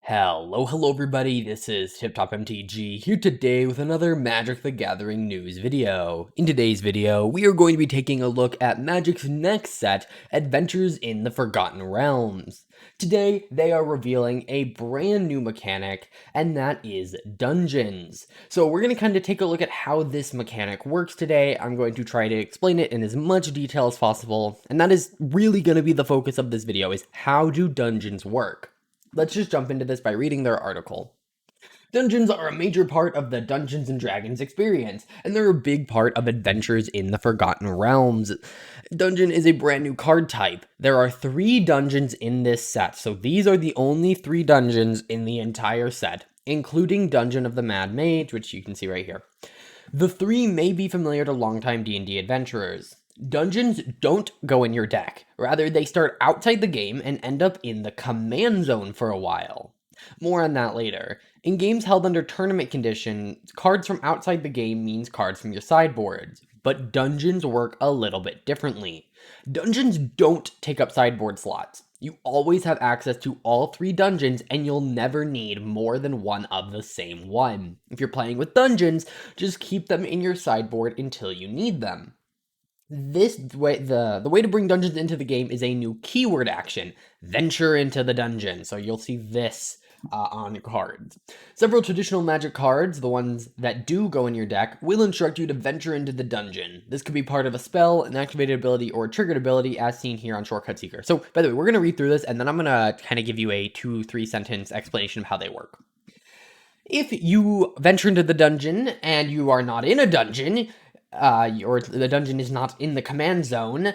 Hello everybody, this is Tip Top MTG here today with another Magic the Gathering news video. In today's video, we are going to be taking a look at Magic's next set, Adventures in the Forgotten Realms. Today, they are revealing a brand new mechanic, and that is Dungeons. So we're going to kind of take a look at how this mechanic works today. I'm going to try to explain it in as much detail as possible, and that is really going to be the focus of this video, is how do dungeons work? Let's just jump into this by reading their article. Dungeons are a major part of the Dungeons & Dragons experience, and they're a big part of Adventures in the Forgotten Realms. Dungeon is a brand new card type. There are 3 dungeons in this set, so these are the only 3 dungeons in the entire set, including Dungeon of the Mad Mage, which you can see right here. The 3 may be familiar to longtime D&D adventurers. Dungeons don't go in your deck. Rather, they start outside the game and end up in the command zone for a while. More on that later. In games held under tournament conditions, cards from outside the game means cards from your sideboards. But dungeons work a little bit differently. Dungeons don't take up sideboard slots. You always have access to all 3 dungeons, and you'll never need more than one of the same one. If you're playing with dungeons, just keep them in your sideboard until you need them. This way, the way to bring dungeons into the game is a new keyword action, venture into the dungeon. So you'll see this on cards. Several traditional Magic cards, the ones that do go in your deck, will instruct you to venture into the dungeon. This could be part of a spell, an activated ability, or a triggered ability as seen here on Shortcut Seeker. So by the way, we're going to read through this and then I'm going to kind of give you a 2-3 sentence explanation of how they work. If you venture into the dungeon and you are not in a dungeon, or the dungeon is not in the command zone,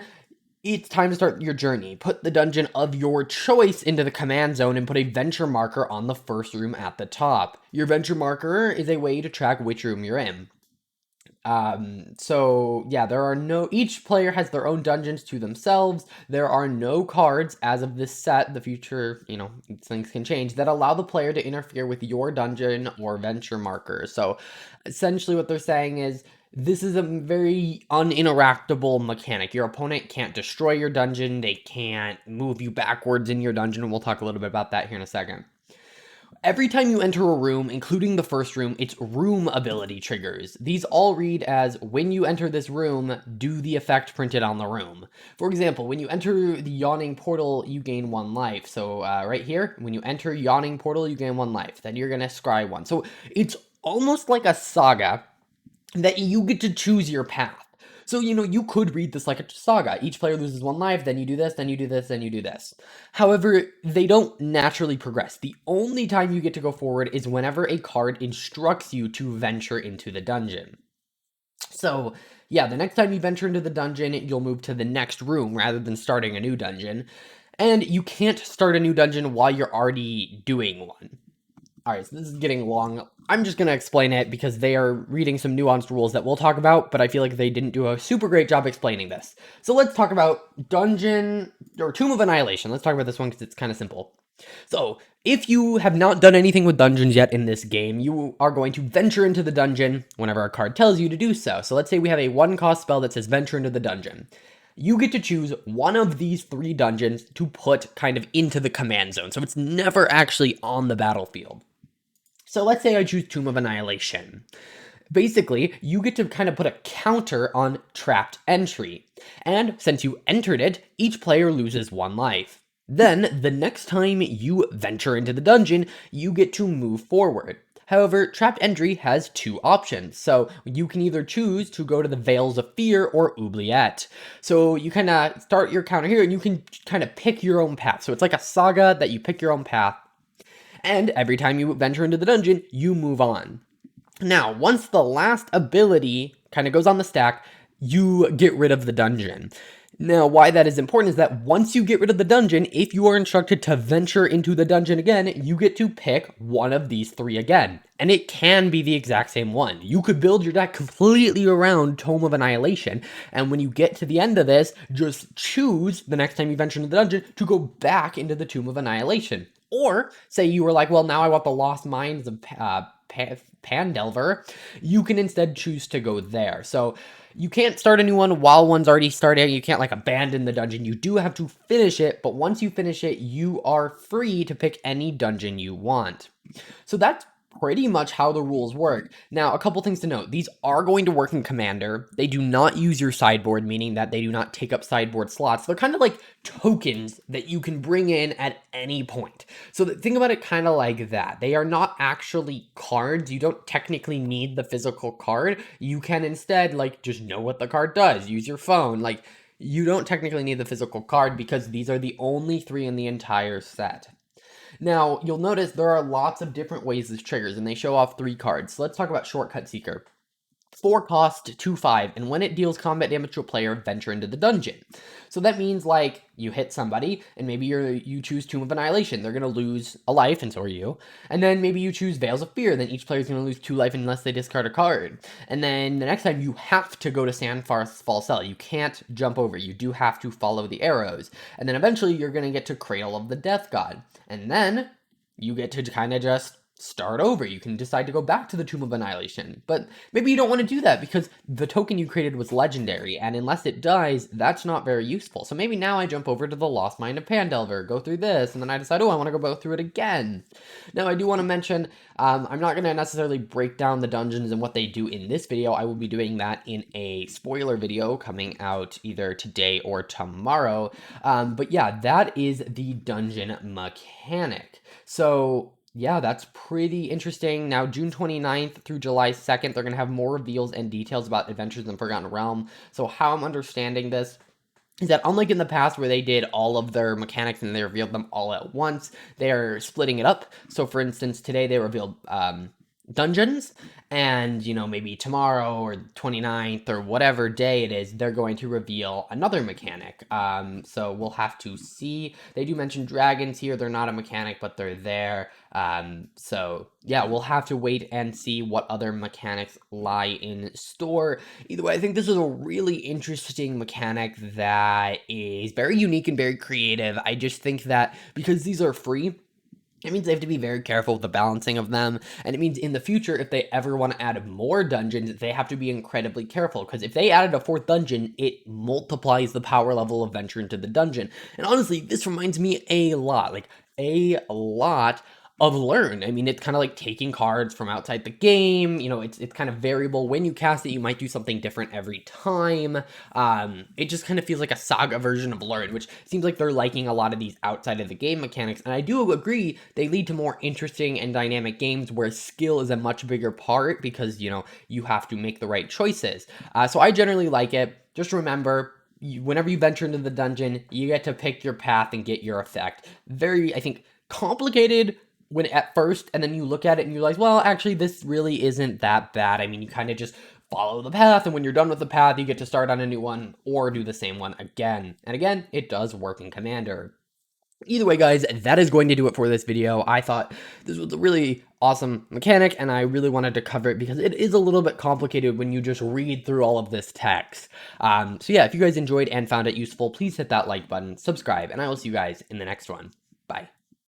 it's time to start your journey. Put the dungeon of your choice into the command zone and put a venture marker on the first room at the top. Your venture marker is a way to track which room you're in. So yeah, each player has their own dungeons to themselves. There are no cards as of this set, the future, things can change, that allow the player to interfere with your dungeon or venture marker. So essentially what they're saying is, this is a very uninteractable mechanic. Your opponent can't destroy your dungeon, they can't move you backwards in your dungeon, and we'll talk a little bit about that here in a second. Every time you enter a room, including the first room, it's room ability triggers. These all read as, when you enter this room, do the effect printed on the room. For example, when you enter the Yawning Portal, you gain 1 life. So right here, when you enter Yawning Portal, you gain 1 life. Then you're going to scry 1. So it's almost like a saga that you get to choose your path. So, you could read this like a saga. Each player loses 1 life, then you do this, then you do this, then you do this. However, they don't naturally progress. The only time you get to go forward is whenever a card instructs you to venture into the dungeon. So, yeah, the next time you venture into the dungeon, you'll move to the next room rather than starting a new dungeon. And you can't start a new dungeon while you're already doing one. Alright, so this is getting long. I'm just going to explain it because they are reading some nuanced rules that we'll talk about, but I feel like they didn't do a super great job explaining this. So let's talk about Dungeon, or Tomb of Annihilation. Let's talk about this one because it's kind of simple. So, if you have not done anything with dungeons yet in this game, you are going to venture into the dungeon whenever a card tells you to do so. So let's say we have a 1-cost spell that says venture into the dungeon. You get to choose one of these 3 dungeons to put kind of into the command zone, so it's never actually on the battlefield. So let's say I choose Tomb of Annihilation. Basically, you get to kind of put a counter on trapped entry. And since you entered it, each player loses 1 life. Then, the next time you venture into the dungeon, you get to move forward. However, trapped entry has 2 options, so you can either choose to go to the Veils of Fear or Oubliette. So you kind of start your counter here, and you can kind of pick your own path. So it's like a saga that you pick your own path. And every time you venture into the dungeon, you move on. Now, once the last ability kind of goes on the stack, you get rid of the dungeon. Now, why that is important is that once you get rid of the dungeon, if you are instructed to venture into the dungeon again, you get to pick one of these 3 again. And it can be the exact same one. You could build your deck completely around Tome of Annihilation, and when you get to the end of this, just choose, the next time you venture into the dungeon, to go back into the Tomb of Annihilation. Or, say you were like, well, now I want the Lost Mines of Pandelver, you can instead choose to go there. So you can't start a new one while one's already started. You can't like abandon the dungeon. You do have to finish it, but once you finish it, you are free to pick any dungeon you want. So that's pretty much how the rules work. Now, a couple things to note. These are going to work in Commander. They do not use your sideboard, meaning that they do not take up sideboard slots. They're kind of like tokens that you can bring in at any point. So think about it kind of like that. They are not actually cards. You don't technically need the physical card. You can instead like just know what the card does. Use your phone. Like you don't technically need the physical card because these are the only 3 in the entire set. Now, you'll notice there are lots of different ways this triggers, and they show off 3 cards. So let's talk about Shortcut Seeker. 4 cost, 2/5, and when it deals combat damage to a player, venture into the dungeon. So that means, like, you hit somebody, and maybe you choose Tomb of Annihilation. They're going to lose a life, and so are you. And then maybe you choose Veils of Fear, then each player is going to lose 2 life unless they discard a card. And then the next time, you have to go to Sandfar's Cell. You can't jump over. You do have to follow the arrows. And then eventually, you're going to get to Cradle of the Death God. And then you get to kind of just start over. You can decide to go back to the Tomb of Annihilation, but maybe you don't want to do that because the token you created was legendary, and unless it dies, that's not very useful. So maybe now I jump over to the Lost Mine of Pandelver, go through this, and then I decide, oh, I want to go through it again. Now, I do want to mention, I'm not going to necessarily break down the dungeons and what they do in this video. I will be doing that in a spoiler video coming out either today or tomorrow. But yeah, that is the dungeon mechanic. So yeah, that's pretty interesting. Now, June 29th through July 2nd, they're going to have more reveals and details about Adventures in Forgotten Realm. So how I'm understanding this is that unlike in the past where they did all of their mechanics and they revealed them all at once, they're splitting it up. So for instance, today they revealed dungeons, and you know, maybe tomorrow or 29th or whatever day it is, they're going to reveal another mechanic. So we'll have to see. They do mention dragons here. They're not a mechanic, but they're there. So yeah, we'll have to wait and see what other mechanics lie in store. Either way, I think this is a really interesting mechanic that is very unique and very creative. I just think that because these are free, it means they have to be very careful with the balancing of them, and it means in the future, if they ever want to add more dungeons, they have to be incredibly careful, because if they added a 4th dungeon, it multiplies the power level of venture into the dungeon. And honestly, this reminds me a lot of Learn. I mean, it's kind of like taking cards from outside the game. You know, it's kind of variable. When you cast it, you might do something different every time. It just kind of feels like a Saga version of Learn, which seems like they're liking a lot of these outside of the game mechanics. And I do agree they lead to more interesting and dynamic games where skill is a much bigger part because, you know, you have to make the right choices. So I generally like it. Just remember, whenever you venture into the dungeon, you get to pick your path and get your effect. Very, I think, complicated when at first, and then you look at it and you realize, well, actually, this really isn't that bad. I mean, you kind of just follow the path, and when you're done with the path, you get to start on a new one or do the same one again. And again, it does work in Commander. Either way, guys, that is going to do it for this video. I thought this was a really awesome mechanic, and I really wanted to cover it because it is a little bit complicated when you just read through all of this text. So yeah, if you guys enjoyed and found it useful, please hit that like button, subscribe, and I will see you guys in the next one. Bye.